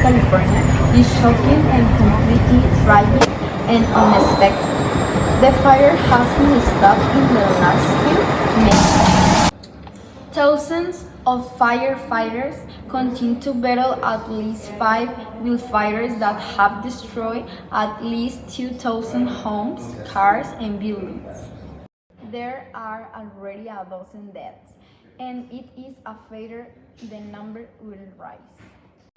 California is shocking and completely tragic and unexpected. The fire hasn't stopped in the last few minutes. Thousands of firefighters continue to battle at least 5 wildfires that have destroyed at least 2,000 homes, cars, and buildings. There are already a dozen deaths, and it is afraid the number will rise.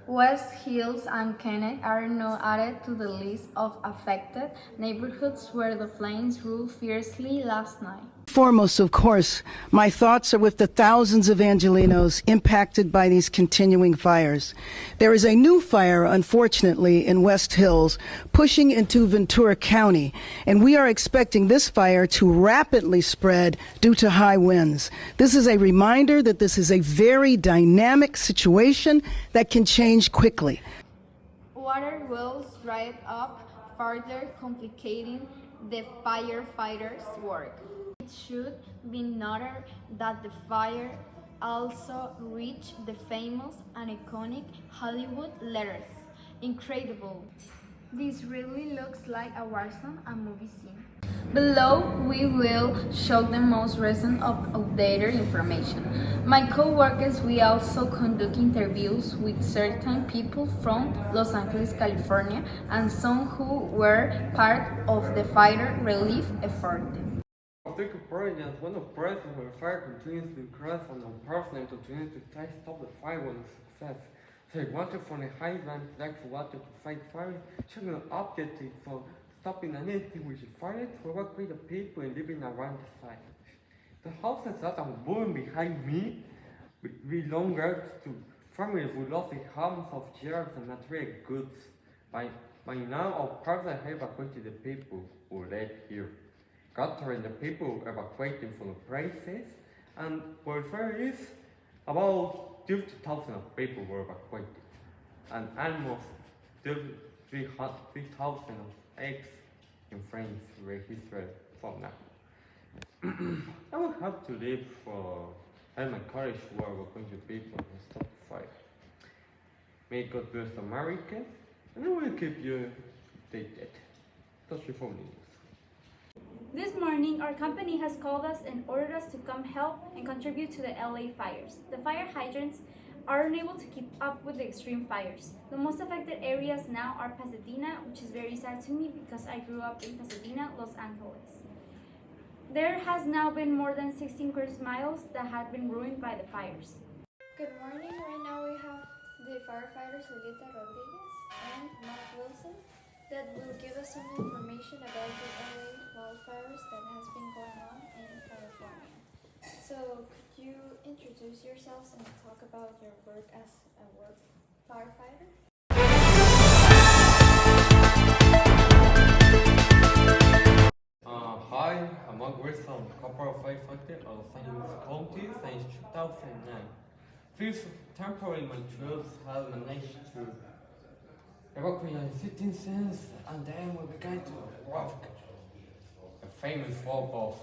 West Hills and Kennett are now added to the list of affected neighborhoods where the flames ruled fiercely last night. Foremost, of course, my thoughts are with the thousands of Angelenos impacted by these continuing fires. There is a new fire, unfortunately, in West Hills, pushing into Ventura County, and we are expecting this fire to rapidly spread due to high winds. This is a reminder that this is a very dynamic situation that can change quickly. Water wells dried up, further complicating the firefighters' work. It should be noted that the fire also reached the famous and iconic Hollywood letters. Incredible. This really looks like a war zone, a movie scene. Below, we will show the most recent updated information. My co-workers will also conduct interviews with certain people from Los Angeles, California, and some who were part of the fire relief effort. Take a point as one of present where fire continues to increase and unfortunately continues to try to stop the fire with success. So water from the highland flags water to fight fire, showing an objective for stopping an extinguished fire to evacuate the people living around the site. The houses that are burning behind me belong to families who lost the homes of shares and material goods. By now, our partners have evacuated the people who live here, gathering the people evacuating from the places, and where there is about 30,000 people were evacuated, and almost 3,000 eggs in France registered for now. I will have to leave for Helmet College where we're going to people and stop the fire. May God bless America, and I will keep you updated. That's it for me. This morning, our company has called us and ordered us to come help and contribute to the LA fires. The fire hydrants are unable to keep up with the extreme fires. The most affected areas now are Pasadena, which is very sad to me because I grew up in Pasadena, Los Angeles. There has now been more than 16 square miles that have been ruined by the fires. Good morning. Right now we have the firefighters Julieta Rodriguez and Mark Wilson that will give us some information about the LA wildfires that has been going on in California. So could you introduce yourselves and talk about your work as a firefighter? Hi, I'm Mark Wilson, corporal firefighter of Los Angeles County since 2009. First, temporarily my troops have managed to evacuate citizens, and then we began to work. The famous work of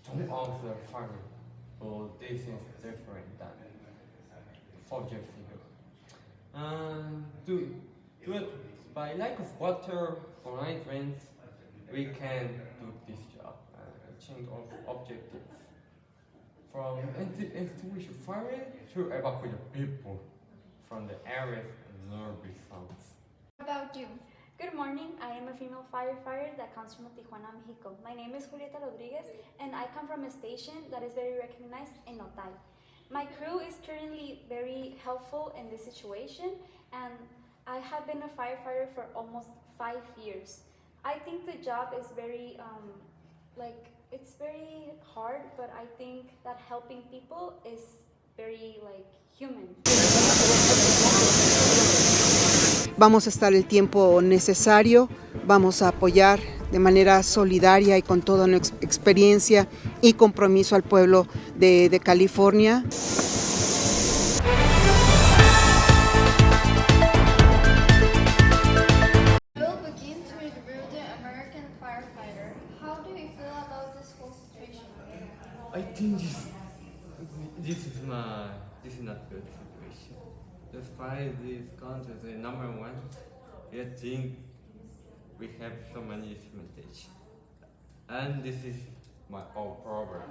turn off the fire, but this is different than 4 years ago. Do it by lack of water for hydrants, we can do this job and change our objectives from extinguish fire to evacuate the people from the areas and nearby zones. How about you? Good morning, I am a female firefighter that comes from Tijuana, Mexico. My name is Julieta Rodriguez and I come from a station that is very recognized in Otay. My crew is currently very helpful in this situation and I have been a firefighter for almost 5 years. I think the job is very, it's very hard, but I think that helping people is very, human. Vamos a estar el tiempo necesario, vamos a apoyar de manera solidaria y con toda nuestra experiencia y compromiso al pueblo de California. We'll begin to review the American firefighter. How do you feel about this whole situation? I think this is not good situation. Despite these countries the number one, I think we have so many disadvantages. And this is my own problem.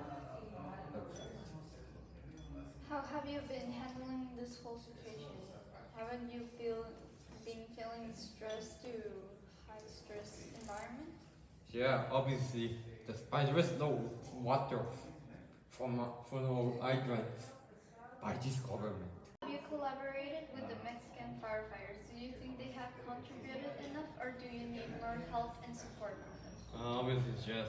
How have you been handling this whole situation? Haven't you been feeling stressed to high stress environment? Yeah, obviously, despite there is no water from our hydrants by this government. Have you collaborated with the Mexican firefighters? Do you think they have contributed enough, or do you need more help and support from them? Obviously, yes.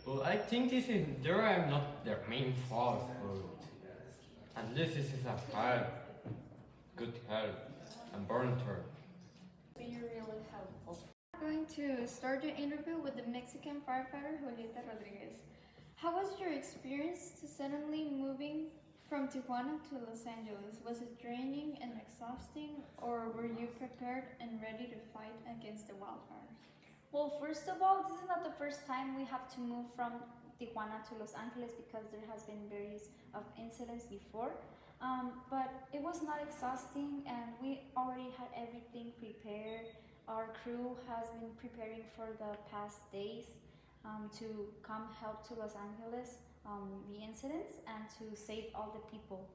Well, I think this is there are not their main fault for it. At least this is a help, good help, and volunteer. Be really helpful. I'm going to start the interview with the Mexican firefighter Julieta Rodriguez. How was your experience to suddenly moving from Tijuana to Los Angeles? Was it draining and exhausting, or were you prepared and ready to fight against the wildfires? Well, first of all, this is not the first time we have to move from Tijuana to Los Angeles because there has been various of incidents before. But it was not exhausting, and we already had everything prepared. Our crew has been preparing for the past days to come help to Los Angeles the incidents and to save all the people.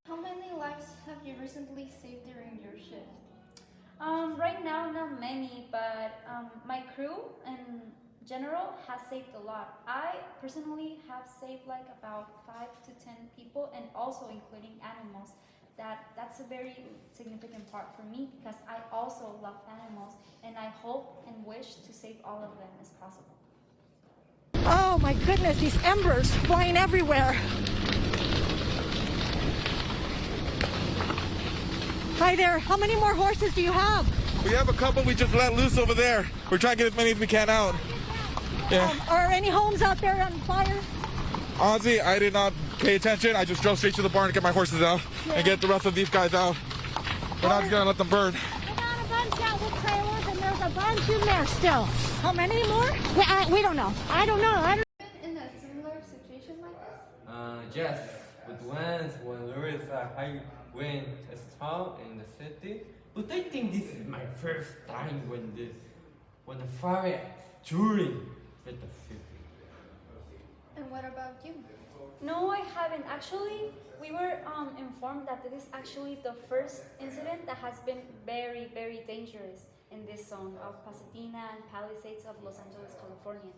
How many lives have you recently saved during your shift? Right now, not many, but my crew in general has saved a lot. I personally have saved like about 5 to 10 people, and also including animals. That's a very significant part for me because I also love animals, and I hope and wish to save all of them as possible. Oh my goodness, these embers flying everywhere. Hi there, how many more horses do you have? We have a couple we just let loose over there. We're trying to get as many as we can out. Yeah. Are any homes out there on fire? Honestly, I did not pay attention. I just drove straight to the barn to get my horses out and get the rest of these guys out. We're not just gonna let them burn. I got a bunch out with trailers and there's a bunch in there still. How many more? We don't know. I don't know. In a similar situation like this? Yes, with winds when there is a high wind storm in the city. But I think this is my first time when the fire during with the city. And what about you? No, I haven't. Actually, we were informed that this is actually the first incident that has been very, very dangerous in this zone of Pasadena and Palisades of Los Angeles, California.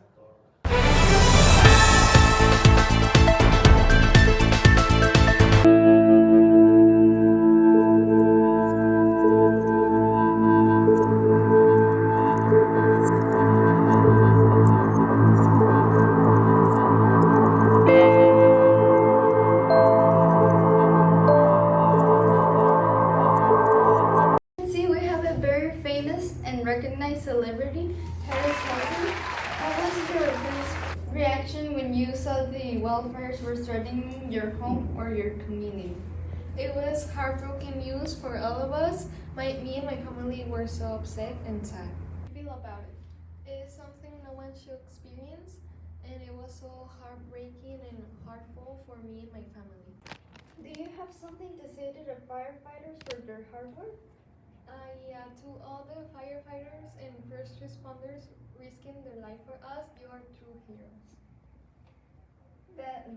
Recognized celebrity, Hazel. What was your first reaction when you saw the wildfires were threatening your home or your community? It was heartbroken news for all of us. Me and my family were so upset and sad. How do you feel about it? It is something no one should experience, and it was so heartbreaking and hurtful for me and my family. Do you have something to say to the firefighters for their hard work? Yeah, to all the firefighters and first responders risking their life for us, you are true heroes.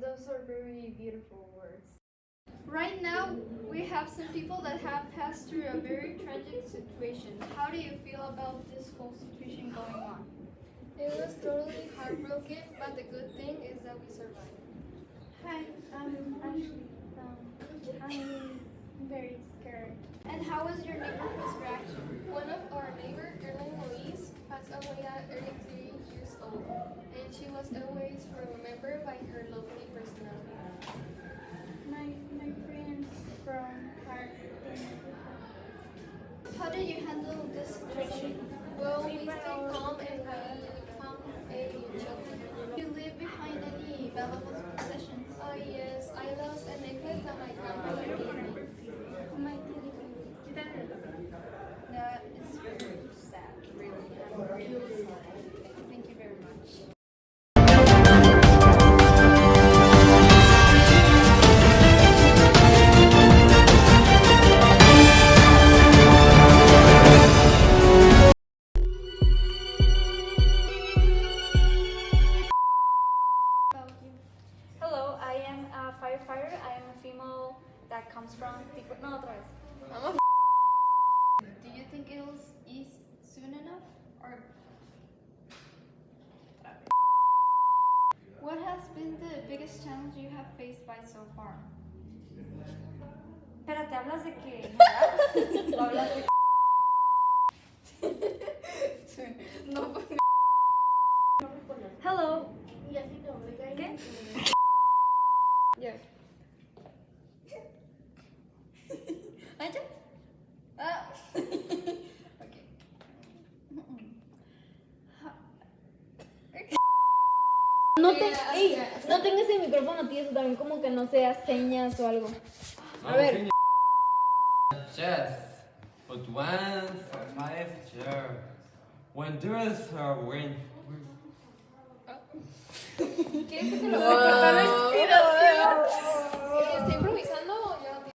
Those are very beautiful words. Right now, we have some people that have passed through a very tragic situation. How do you feel about this whole situation going on? It was totally heartbroken, but the good thing is that we survived. Hi, actually, I'm very scared. And how was your neighborhood's reaction? One of our neighbors, Erlen Louise, passed away at 83 years old, and she was always remembered by her lovely personality. My friends from Park. How did you handle this situation? Well, we stayed calm and we found a shelter. Did you leave behind any valuable possessions? Yes, I lost a necklace that my grandmother gave me. That is very sad, really. I'm really sad. Thank you very much. biggest challenge you have faced by so far? Espérate, ¿hablas de qué? ¿O hablas de No. Hello. ¿Qué? Yes. ¿Ancha? Ah. No, no tengas el micrófono tieso, también como que no seas señas o algo. A ver. Chess, but once or five sure. When there is a win. ¿Quieres que te lo voy a cortar la inspiración?